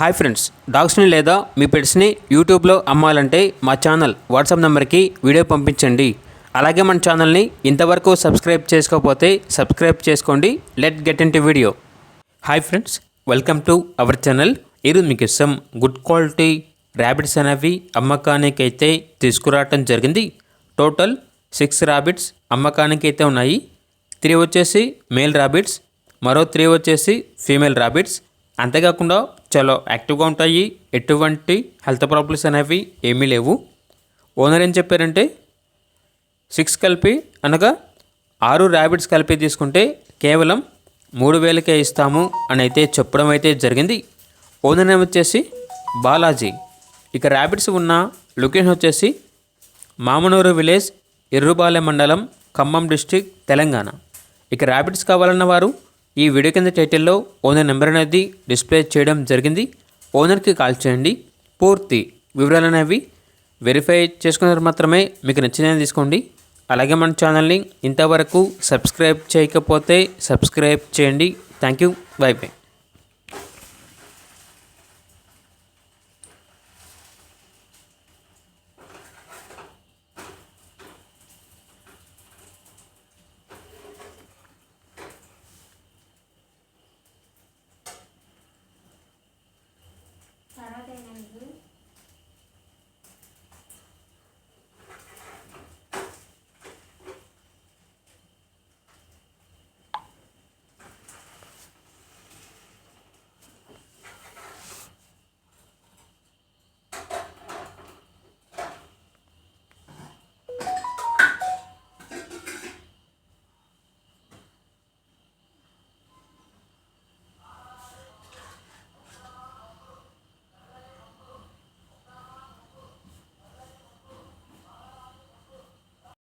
Hi friends, డాగ్స్ని లేదా మీ పెట్స్ని యూట్యూబ్లో అమ్మాలంటే మా ఛానల్ వాట్సాప్ నెంబర్కి వీడియో పంపించండి. అలాగే మన ఛానల్ని ఇంతవరకు సబ్స్క్రైబ్ చేసుకోకపోతే సబ్స్క్రైబ్ చేసుకోండి. Let get in to video. Hi friends, welcome to our channel. ఈరోజు మీకు ఇష్టం గుడ్ క్వాలిటీ ర్యాబిట్స్ అనేవి అమ్మకానికి అయితే తీసుకురావటం జరిగింది. టోటల్ 6 ర్యాబిట్స్ అమ్మకానికి అయితే ఉన్నాయి. 3 వచ్చేసి మేల్ ర్యాబిట్స్, మరో 3 వచ్చేసి ఫీమేల్ ర్యాబిట్స్. అంతేకాకుండా చాలా యాక్టివ్గా ఉంటాయి. ఎటువంటి హెల్త్ ప్రాబ్లమ్స్ అనేవి ఏమీ లేవు. ఓనర్ ఏం చెప్పారంటే 6 కలిపి అనగా 6 ర్యాబిట్స్ కలిపి తీసుకుంటే కేవలం 3,000కే ఇస్తాము అని అయితే చెప్పడం అయితే జరిగింది. ఓనర్ నేమ్ వచ్చేసి బాలాజీ. ఇక ర్యాబిట్స్ ఉన్న లొకేషన్ వచ్చేసి మామనూరు విలేజ్, ఎర్రుబాలెం మండలం, ఖమ్మం డిస్టిక్, తెలంగాణ. ఇక ర్యాబిట్స్ కావాలన్న వారు ఈ వీడియో కింద టైటిల్లో ఓనర్ నెంబర్ అనేది డిస్ప్లే చేయడం జరిగింది. ఓనర్కి కాల్ చేయండి. పూర్తి వివరాలు అనేవి వెరిఫై చేసుకున్నారు మాత్రమే మీకు నచ్చినది తీసుకోండి. అలాగే మన ఛానల్ని ఇంతవరకు సబ్స్క్రైబ్ చేయకపోతే సబ్స్క్రైబ్ చేయండి. Thank you. By by.